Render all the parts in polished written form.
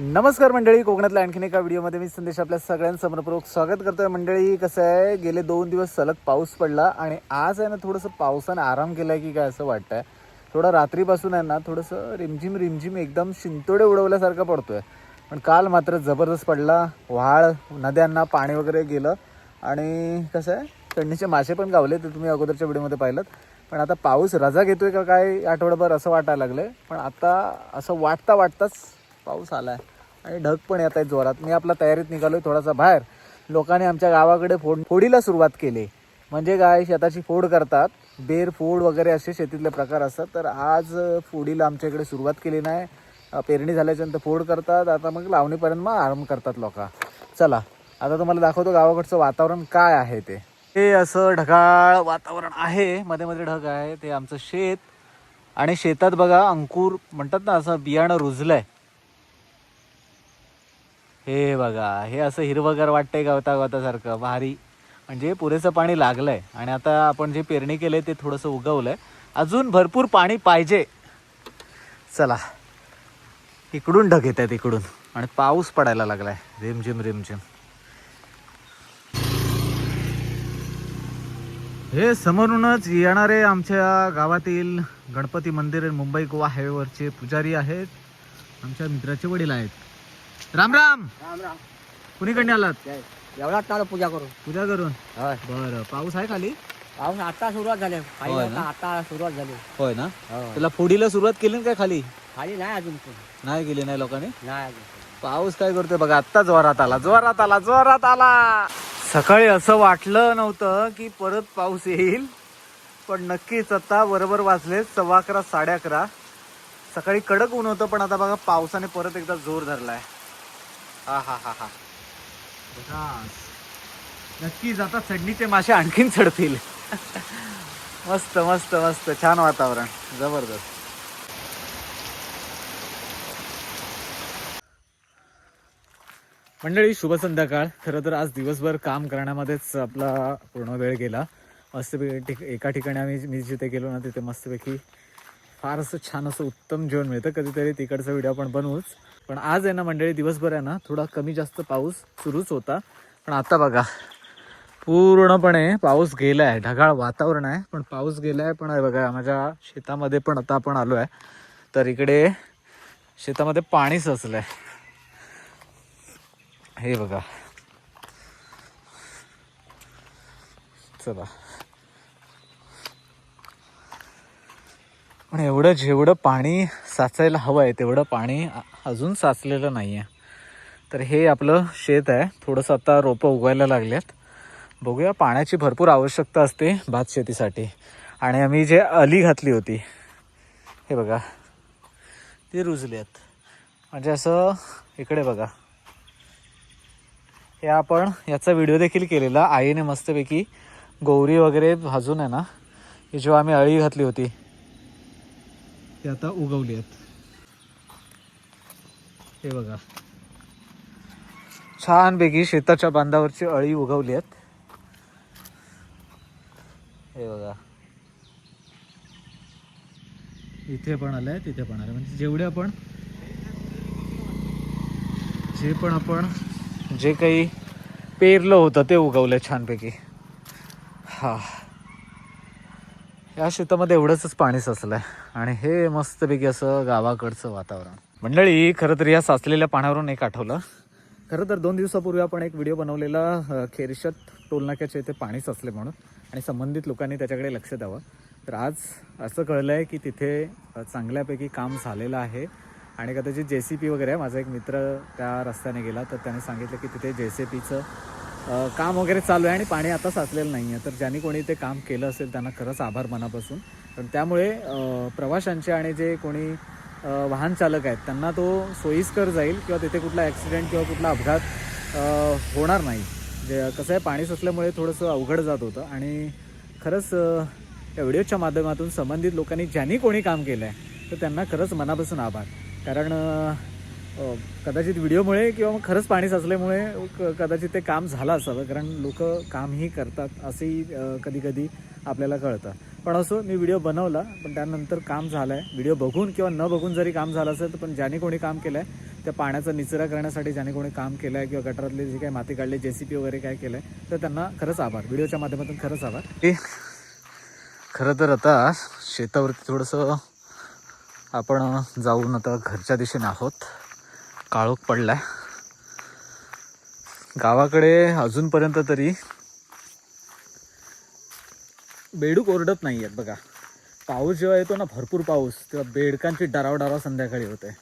नमस्कार मंडळी, कोकणातल्या आणखीन एका व्हिडिओमध्ये मी संदेश आपल्या सगळ्यांचं मनपूर्वक स्वागत करतोय. मंडळी कसं आहे, गेले 2 दिवस सलग पाऊस पडला आणि आज आहे ना थोडंसं पावसाने आराम केला की काय असं वाटतंय. थोडा रात्रीपासून आहे ना थोडंसं रिमझिम रिमझिम एकदम शिंतोडे उडवल्यासारखं पडतोय. पण काल मात्र जबरदस्त पडला. व्हाळ नद्यांना पाणी वगैरे गेलं आणि कसं आहे थंडीचे मासे पण गावले, ते तुम्ही अगोदरच्या व्हिडिओमध्ये पाहिलं. पण आता पाऊस रजा घेतोय का काय आठवडाभर असं वाटायला लागलं आहे. पण आता असं वाटताच पाऊस आला आहे आणि ढग पण येत आहेत जोरात. मी आपला तयारीत निघालो आहे थोडासा बाहेर. लोकांनी आमच्या गावाकडे फोडीला सुरुवात केली. म्हणजे काय, शेताची फोड करतात, बेर फोड वगैरे असे शेतीतले प्रकार असतात. तर आज फोडीला आमच्या इकडे सुरुवात केली नाही. पेरणी झाल्याच्यानंतर फोड करतात, आता मग लावणीपर्यंत मग आराम करतात लोक. चला आता तुम्हाला दाखवतो गावाकडचं वातावरण काय आहे ते. हे असं ढगाळ वातावरण आहे, मध्ये मध्ये ढग आहे. ते आमचं शेत आणि शेतात बघा अंकुर म्हणतात ना, असं बियाणं रुजलंय. हे बघा, हे असं हिरवगार वाटतंय गवतासारखं भारी. म्हणजे पुरेसं पाणी लागलंय आणि आता आपण जे पेरणी केलंय ते थोडंसं उगवलंय. अजून भरपूर पाणी पाहिजे. चला, इकडून ढग येत आहेत इकडून आणि पाऊस पडायला लागलाय रिमझिम रिमझिम. हे समोरूनच येणारे आमच्या गावातील गणपती मंदिर मुंबई गोवा हायवेवरचे पुजारी आहेत. आमच्या मित्राचे वडील आहेत. राम राम. राम राम. कुणीकडे आलात? एवढा टाळ पूजा करून. पूजा करून. होय. बरं, पाऊस आहे खाली? पाऊस आता सुरुवात झाली. होय ना? आता सुरुवात झाली. होय ना. हो. त्याला फोडीला सुरुवात केली ना काय खाली? खाली नाही अजून पण. नाही गेली नाही लोकांनी. नाही अजून. पाऊस काय करतोय बघा, आत्ता जोरात आला. सकाळी असं वाटलं नव्हतं की परत पाऊस येईल, पण नक्कीच आता बरोबर वाजले 11:15 11:30. सकाळी कडक ऊन होतं, पण आता बघा पावसाने परत एकदा जोर धरलाय. हा हा हा हा. नक्कीच आता चढणीचे मासे आणखीन चढतील. मस्त मस्त मस्त, छान वातावरण, जबरदस्त. मंडळी शुभ संध्याकाळ. खरं तर आज दिवसभर काम करण्यामध्येच आपला पूर्ण वेळ गेला. मस्तपैकी एका ठिकाणी मी जिथे गेलो ना तिथे मस्तपैकी फार असं छान असं उत्तम जेवण मिळतं. कधीतरी तिकडचा व्हिडिओ आपण बनवूच. पण आज आहे ना मंडळी, दिवसभर आहे ना थोडा कमी जास्त पाऊस सुरूच होता. पण आता बघा पूर्णपणे पाऊस गेला आहे. ढगाळ वातावरण आहे पण पाऊस गेला आहे. पण आहे बघा माझ्या शेतामध्ये पण आता आपण आलो आहे, तर इकडे शेतामध्ये पाणी साचलं आहे. हे बघा, चला. पण जेवढं पाणी साचायला हवं आहे तेवढं पाणी अजून साचलेलं नाही आहे. तर हे आपलं शेत आहे. थोडंसं आता रोपं उगवायला लागल्यात. बघूया, पाण्याची भरपूर आवश्यकता असते भात शेतीसाठी. आणि आम्ही जे अली घातली होती, हे बघा ती रुजली आहेत. म्हणजे असं इकडे बघा, हे आपण याचा व्हिडिओ देखील केलेला. आईने मस्तपैकी गौरी वगैरे भाजून आहे ना, ही जेव्हा आम्ही अळी घातली होती ती आता उगवली आहेत. हे बघा, छानपैकी शेताच्या बांधावरची अळी उगवली आहेत. हे बघा, इथे पण आलंय, तिथे पण आलंय. म्हणजे जे काही पेरलं होतं ते उगवलं छानपैकी. हा, या शेतामध्ये एवढंच पाणी साचलं आहे आणि हे मस्तपैकी असं गावाकडचं वातावरण. मंडळी, खरं तर या साचलेल्या पाण्यावरून एक आठवलं. खरं तर 2 दिवसापूर्वी आपण एक व्हिडिओ बनवलेला खेरशत टोलनाक्याच्या इथे पाणी साचले म्हणून, आणि संबंधित लोकांनी त्याच्याकडे लक्ष द्यावं. तर आज असं कळलं आहे की तिथे चांगल्यापैकी काम झालेलं आहे आणि कदाचित JCP वगैरे आहे. माझा एक मित्र त्या रस्त्याने गेला तर त्याने सांगितलं की तिथे JCPचं काम वगैरे चालू आहे आणि पाणी आता साचलेलं नाही आहे. तर ज्यांनी कोणी ते काम केलं असेल त्यांना खरंच आभार मनापासून. पण त्यामुळे प्रवाशांचे आणि जे कोणी वाहन चालक आहेत त्यांना तो सोयीस्कर जाईल किंवा तिथे कुठला ॲक्सिडेंट किंवा कुठला अपघात होणार नाही. जे कसं आहे, पाणी साचल्यामुळे थोडंसं अवघड जात होतं. आणि खरंच या व्हिडिओच्या माध्यमातून संबंधित लोकांनी ज्यांनी कोणी काम केलं आहे तर त्यांना खरंच मनापासून आभार. कारण कदाचित व्हिडिओमुळे किंवा मग खरंच पाणी साचल्यामुळे कदाचित ते काम झालं असावं, कारण लोक कामही करतात असंही कधी कधी आपल्याला कळतं. पण असो, मी व्हिडिओ बनवला पण त्यानंतर काम झालं आहे. व्हिडिओ बघून किंवा न बघून जरी काम झालं असेल तर पण ज्याने कोणी काम केलं आहे त्या पाण्याचा निचरा करण्यासाठी ज्याने कोणी काम केलं आहे किंवा गटारातले जे काही माती काढली JCP वगैरे काय केलं आहे तर त्यांना खरंच आभार, व्हिडिओच्या माध्यमातून खरंच आभार. खरं तर आता शेतावरती थोडंसं आपण जाऊन आता घरच्या दिशेने आहोत. काळोख पडला आहे. गावाकडे अजूनपर्यंत तरी बेडूक ओरडत नाही आहेत बघा. पाऊस जेव्हा येतो ना, भरपूर पाऊस, तेव्हा बेडकांची डरावडाराव संध्याकाळी होते.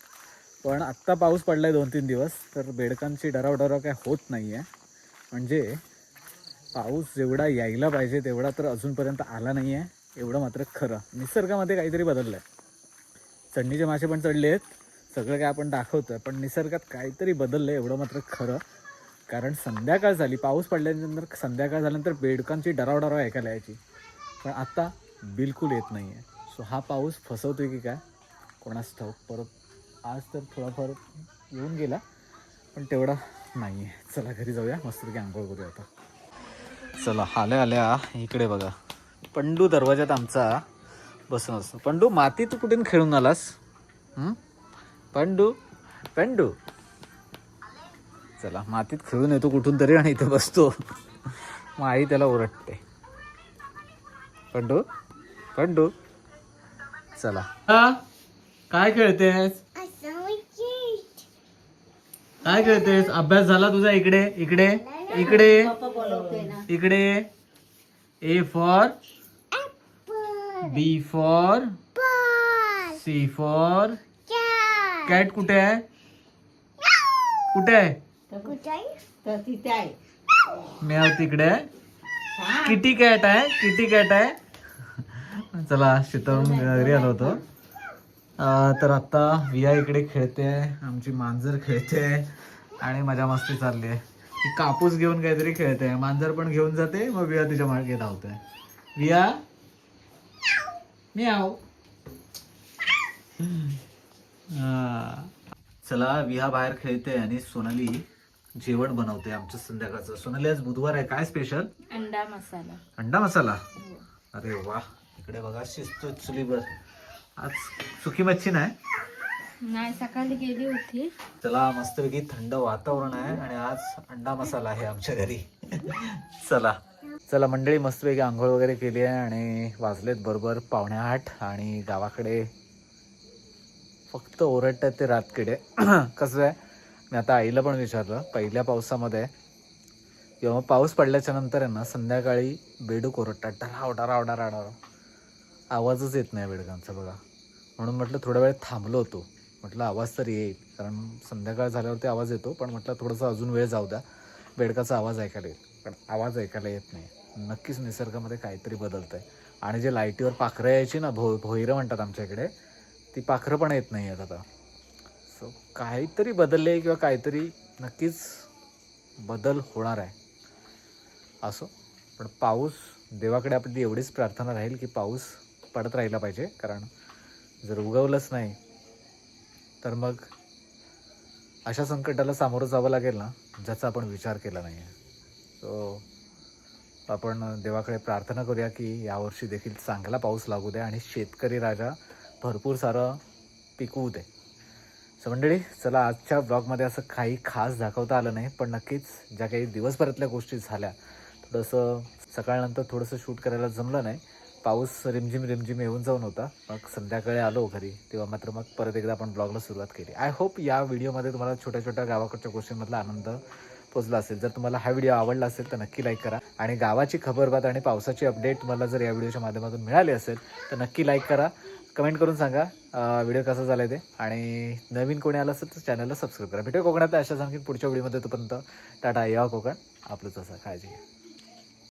पण आत्ता पाऊस पडला आहे 2-3 दिवस, तर बेडकांची डरावडाराव काय होत नाही आहे. म्हणजे पाऊस जेवढा यायला पाहिजे तेवढा तर अजूनपर्यंत आला नाही आहे, एवढं मात्र खरं. निसर्गामध्ये काहीतरी बदललं आहे. चढणीचे मासे पण चढले आहेत, सगळं काय आपण दाखवतो आहे, पण निसर्गात काहीतरी बदललं आहे एवढं मात्र खरं. कारण संध्याकाळ झाली, पाऊस पडल्यानंतर संध्याकाळ झाल्यानंतर बेडकांची डरावडाराव ऐकायला यायची, पण आता बिलकुल येत नाही आहे. सो हा पाऊस फसवतोय की काय कोणास ठाऊक. परत आज तर थोडाफार येऊन गेला, पण तेवढा नाही आहे. चला घरी जाऊया, मस्तपैकी आंघोळ करूया आता. चला आल्या आल्या इकडे बघा, पंडू दरवाजात आमचा बसून असतो. पंडू, माती तू कुठून खेळून आलास? पंडू पंडू चला, मातीत खेळून येतो कुठून तरी आणि इथे बसतो. मग आई त्याला ओरडते. पंडू पंडू चला. काय खेळतेस? काय खेळतेस? अभ्यास झाला तुझा? इकडे इकडे इकडे इकडे. A for B for C for cat. कुठे आहे? कुठे आहे? तर तिथे आहे. म्याव तिकडे. किटी कॅट आहे, किटी कॅट आहे. चला शेतावरून घरी आलो होतो. तर आता विया इकडे खेळते, आमची मांजर खेळते आणि मजा मस्ती चालली आहे. ती कापूस घेऊन काहीतरी खेळते, मांजर पण घेऊन जाते, मग विया तिच्या मागे धावते. विया म्याव. चला, विहा बाहेर खेळते आणि सोनाली जेवण बनवते आमचं संध्याकाळचं. सोनाली आज बुधवार आहे, काय स्पेशल? अंडा मसाला. अंडा मसाला. अरे वा, इकडे बघा शिजतो चुलीवर. आज सुकी मच्छी नाही, सकाळी गेली होती. चला, मस्तपैकी थंड वातावरण आहे आणि आज अंडा मसाला आहे आमच्या घरी. चला चला मंडळी, मस्तपैकी आंघोळ वगैरे केली आहे आणि वाजलेत बरोबर 7:45 आणि गावाकडे फक्त ओरडतात ते रातकिडे. कसं आहे, मी आता आईला पण विचारलं, पहिल्या पावसामध्ये किंवा पाऊस पडल्याच्या नंतर आहे ना, संध्याकाळी बेडूक ओरडतात, डराव डराव डराव डराव. आवाजच येत नाही बेडकांचा बघा. म्हणून म्हटलं थोडा वेळ थांबलो होतो, म्हटलं आवाज तर येईल, कारण संध्याकाळ झाल्यावरती आवाज येतो, पण म्हटलं थोडंसं अजून वेळ जाऊ द्या, बेडकाचा आवाज ऐकायला येईल. पण आवाज ऐकायला येत नाही. नक्कीच निसर्गामध्ये काहीतरी बदलतं आहे. आणि जे लाईटीवर पाखरं यायची ना, भोईरं म्हणतात आमच्या इकडे, ती पाखरं पण येत नाही आहेत आता. सो काहीतरी बदलले आहे किंवा काहीतरी नक्कीच बदल होणार आहे. असो, पण पाऊस, देवाकडे आपली एवढीच प्रार्थना राहील की पाऊस पडत राहिला पाहिजे. कारण जर उगवलंच नाही तर मग अशा संकटाला सामोरं जावं लागेल ना, ज्याचा आपण विचार केला नाही आहे. सो आपण देवाकडे प्रार्थना करूया की यावर्षी देखील चांगला पाऊस लागू द्या आणि शेतकरी राजा भरपूर सारं पिकवू दे. सो मंडळी, चला आजच्या ब्लॉगमध्ये असं काही खास दाखवता आलं नाही, पण नक्कीच ज्या काही दिवसभरातल्या गोष्टी झाल्या, थोडंसं सकाळनंतर थोडंसं शूट करायला जमलं नाही. पाऊस रिमझिम रिमझिम येऊन जाऊन होता. मग संध्याकाळी आलो घरी, तेव्हा मात्र मग परत एकदा आपण ब्लॉगला सुरुवात केली. आय होप या व्हिडिओमध्ये तुम्हाला छोट्या छोट्या गावाकडच्या गोष्टींमधला आनंद पोचला असेल. जर तुम्हाला हा व्हिडिओ आवडला असेल तर नक्की लाईक करा. आणि गावाची खबरबात आणि पावसाची अपडेट तुम्हाला जर या व्हिडिओच्या माध्यमातून मिळाली असेल तर नक्की लाईक करा, कमेंट करून सांगा व्हिडिओ कसा झाला आहे ते. आणि नवीन कोणी आलं असेल तर चॅनलला सबस्क्राईब करा. भेटूया कोकणात अशाच आणखी पुढच्या व्हिडिओमध्ये. तोपर्यंत टाटा, या कोकण आपलंच. असा काळजी घ्या.